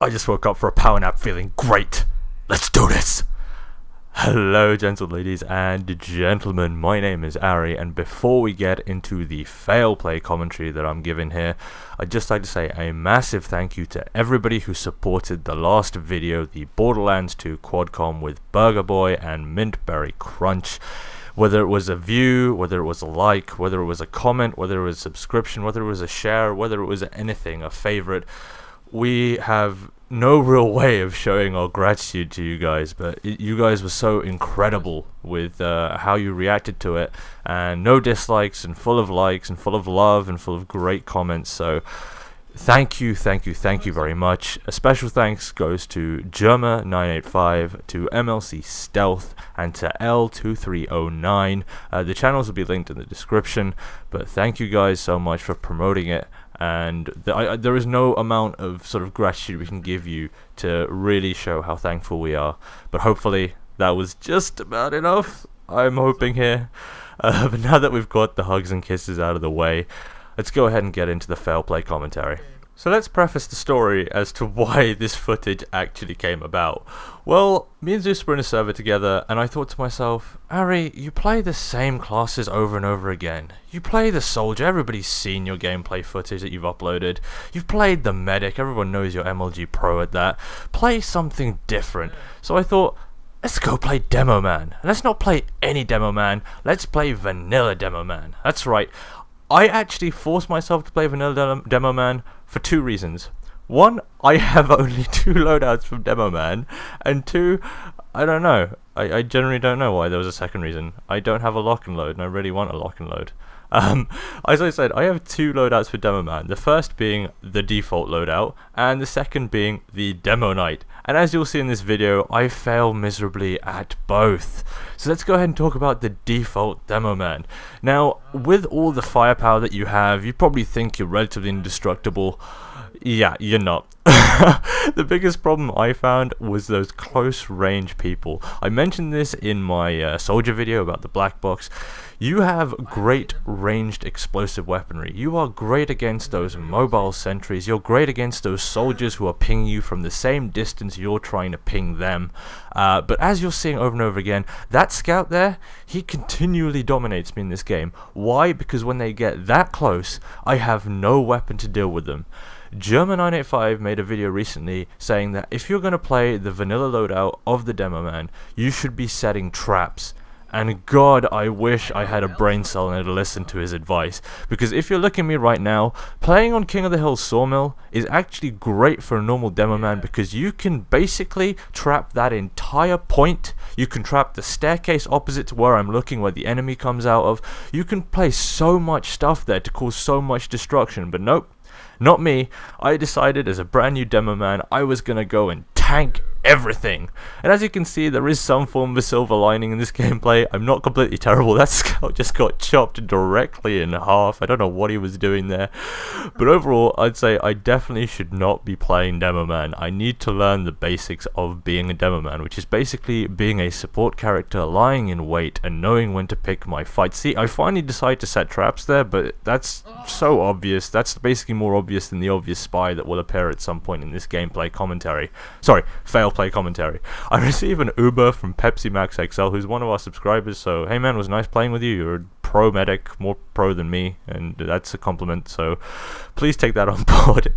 I just woke up for a power nap feeling great. Let's do this! Hello, gentle ladies and gentlemen. My name is Ari, and before we get into the Failplay commentary that I'm giving here, I'd just like to say a massive thank you to everybody who supported the last video, the Borderlands 2 Quadcom with Burger Boy and Mintberry Crunch. Whether it was a view, whether it was a like, whether it was a comment, whether it was a subscription, whether it was a share, whether it was anything, a favorite, we have no real way of showing our gratitude to you guys, but you guys were so incredible with how you reacted to it, and no dislikes and full of likes and full of love and full of great comments. So thank you very much. A special thanks goes to Germa985, to MLC Stealth, and to L2309. The channels will be linked in the description, but thank you guys so much for promoting it. And there is no amount of sort of gratitude we can give you to really show how thankful we are. But hopefully that was just about enough, I'm hoping here. But now that we've got the hugs and kisses out of the way, let's go ahead and get into the Failplay commentary. So let's preface the story as to why this footage actually came about. Well, me and Zeus were in a server together, and I thought to myself, Ari, you play the same classes over and over again. You play the soldier, everybody's seen your gameplay footage that you've uploaded. You've played the medic, everyone knows you're MLG pro at that. Play something different. So I thought, let's go play Demoman. And let's not play any Demoman, let's play vanilla Demoman. That's right. I actually forced myself to play vanilla Demoman for two reasons. One, I have only 2 loadouts from Demoman, and 2, I don't know. I generally don't know why there was a second reason. I don't have a lock and load, and I really want a lock and load. As I said, I have 2 loadouts for Demoman. The first being the default loadout, and the second being the demoknight. And as you'll see in this video, I fail miserably at both. So let's go ahead and talk about the default Demoman. Now, with all the firepower that you have, you probably think you're relatively indestructible. Yeah, you're not. The biggest problem I found was those close range people. I mentioned this in my soldier video about the black box. You have great ranged explosive weaponry. You are great against those mobile sentries. You're great against those soldiers who are pinging you from the same distance you're trying to ping them. But as you're seeing over and over again, that scout there, he continually dominates me in this game. Why? Because when they get that close, I have no weapon to deal with them. Germa985 made a video recently saying that if you're going to play the vanilla loadout of the Demoman, you should be setting traps. And God, I wish I had a brain cell and had listened to his advice. Because if you're looking at me right now, playing on King of the Hill Sawmill is actually great for a normal Demoman, because you can basically trap that entire point. You can trap the staircase opposite to where I'm looking, where the enemy comes out of. You can place so much stuff there to cause so much destruction, but nope. Not me. I decided as a brand new Demoman I was gonna go and tank everything. And as you can see, there is some form of a silver lining in this gameplay. I'm not completely terrible. That scout just got chopped directly in half. I don't know what he was doing there. But overall, I'd say I definitely should not be playing Demoman. I need to learn the basics of being a Demoman, which is basically being a support character, lying in wait, and knowing when to pick my fights. See, I finally decided to set traps there, but that's so obvious. That's basically more obvious than the obvious spy that will appear at some point in this gameplay commentary. Sorry, Failplay commentary. I received an Uber from Pepsi Max XL, who's one of our subscribers, so hey man, it was nice playing with you. You're a pro medic, more pro than me, and that's a compliment, so please take that on board.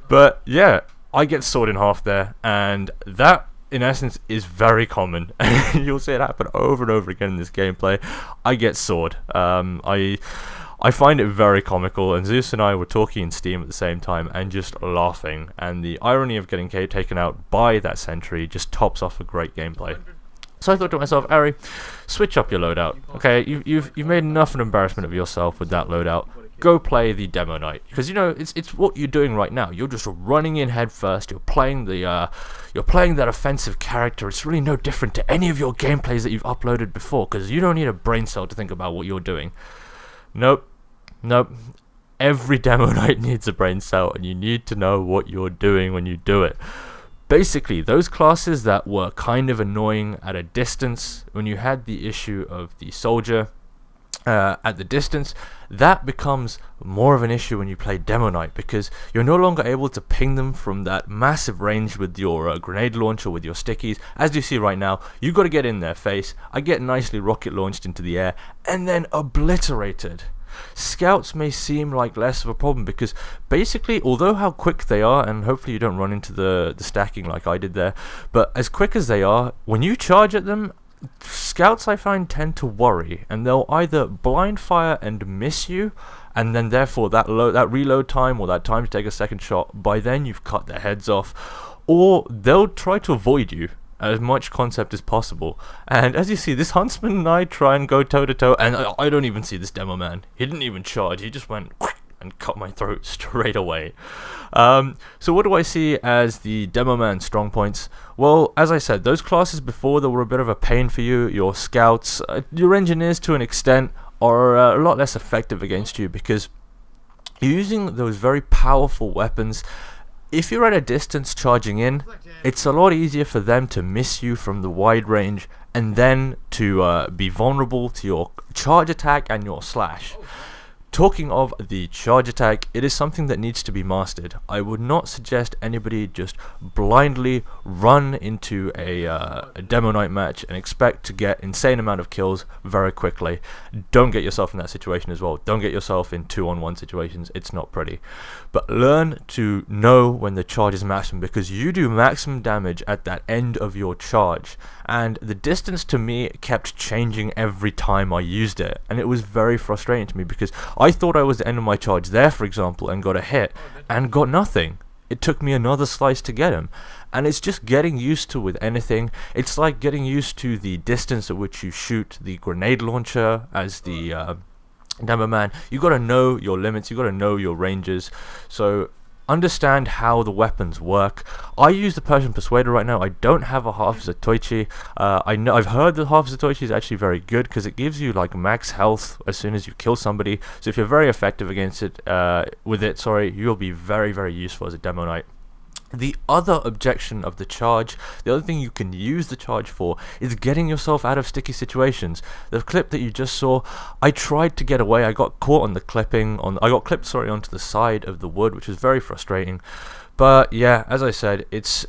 But yeah, I get sawed in half there, and that in essence is very common. You'll see it happen over and over again in this gameplay. I get sawed. I find it very comical, and Zeus and I were talking in Steam at the same time and just laughing, and the irony of getting taken out by that sentry just tops off a great gameplay. So I thought to myself, Ari, switch up your loadout. Okay, you've made enough of an embarrassment of yourself with that loadout. Go play the demoknight, because you know it's what you're doing right now. You're just running in head first. You're playing that offensive character. It's really no different to any of your gameplays that you've uploaded before, because you don't need a brain cell to think about what you're doing. Nope. Every demoknight needs a brain cell, and you need to know what you're doing when you do it. Basically, those classes that were kind of annoying at a distance, when you had the issue of the soldier, at the distance, that becomes more of an issue when you play Demoman, because you're no longer able to ping them from that massive range with your grenade launcher, with your stickies. As you see right now, you got to get in their face. I get nicely rocket launched into the air and then obliterated. Scouts may seem like less of a problem because basically, although how quick they are, and hopefully you don't run into the stacking like I did there, but as quick as they are, when you charge at them, scouts I find tend to worry, and they'll either blind fire and miss you, and then therefore that reload time, or that time to take a second shot, by then you've cut their heads off, or they'll try to avoid you as much concept as possible. And as you see, this huntsman and I try and go toe to toe, and I don't even see this Demoman. He didn't even charge, he just went and cut my throat straight away. So what do I see as the Demoman strong points? Well, as I said, those classes before that were a bit of a pain for you, your scouts, your engineers to an extent, are a lot less effective against you because you're using those very powerful weapons. If you're at a distance charging in, it's a lot easier for them to miss you from the wide range and then to be vulnerable to your charge attack and your slash. Talking of the charge attack, it is something that needs to be mastered. I would not suggest anybody just blindly run into a Demoman match and expect to get insane amount of kills very quickly. Don't get yourself in that situation as well. Don't get yourself in 2-on-1 situations. It's not pretty. But learn to know when the charge is maximum, because you do maximum damage at that end of your charge. And the distance to me kept changing every time I used it, and it was very frustrating to me because I thought I was the end of my charge there, for example, and got a hit and got nothing. It took me another slice to get him, and it's just getting used to with anything. It's like getting used to the distance at which you shoot the grenade launcher as the Demoman. You got to know your limits, you got to know your ranges, so understand how the weapons work. I use the Persian Persuader right now. I don't have a half Zatoichi. I've heard that half Zatoichi is actually very good because it gives you like max health as soon as you kill somebody. So if you're very effective against it, you'll be very, very useful as a Demoman. The other objection of the charge, the other thing you can use the charge for, is getting yourself out of sticky situations. The clip that you just saw, I tried to get away. I got caught on the clipping. I got clipped, onto the side of the wood, which was very frustrating. But yeah, as I said, it's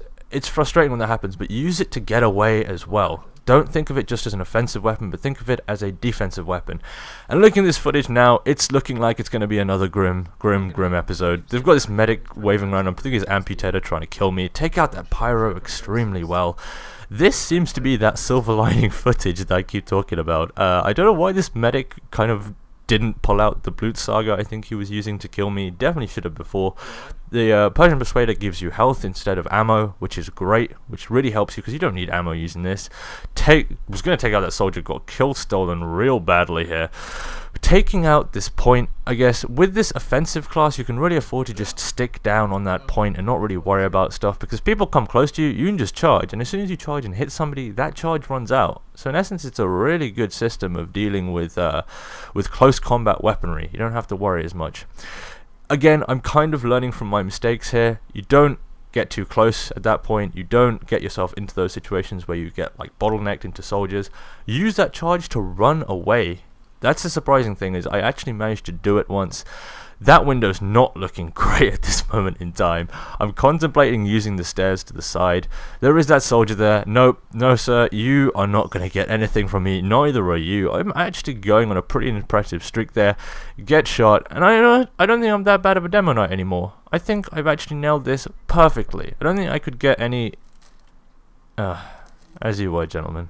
frustrating when that happens. But use it to get away as well. Don't think of it just as an offensive weapon, but think of it as a defensive weapon. And looking at this footage now, it's looking like it's going to be another grim episode. They've got this medic waving around. I think he's amputator trying to kill me. Take out that pyro extremely well. This seems to be that silver lining footage that I keep talking about. I don't know why this medic kind of didn't pull out the Blut Saga I think he was using to kill me. Definitely should have before. The Persian Persuader gives you health instead of ammo, which is great, which really helps you because you don't need ammo using this. Was going to take out that soldier, got kill stolen real badly here. Taking out this point, I guess, with this offensive class, you can really afford to just stick down on that point and not really worry about stuff, because people come close to you, you can just charge, and as soon as you charge and hit somebody, that charge runs out. So in essence, it's a really good system of dealing with close combat weaponry. You don't have to worry as much. Again, I'm kind of learning from my mistakes here. You don't get too close at that point. You don't get yourself into those situations where you get like bottlenecked into soldiers. Use that charge to run away. That's the surprising thing, is I actually managed to do it once. That window's not looking great at this moment in time. I'm contemplating using the stairs to the side. There is that soldier there. Nope, no sir, you are not going to get anything from me. Neither are you. I'm actually going on a pretty impressive streak there. Get shot, and I don't think I'm that bad of a Demoman anymore. I think I've actually nailed this perfectly. I don't think I could get any... as you were, gentlemen.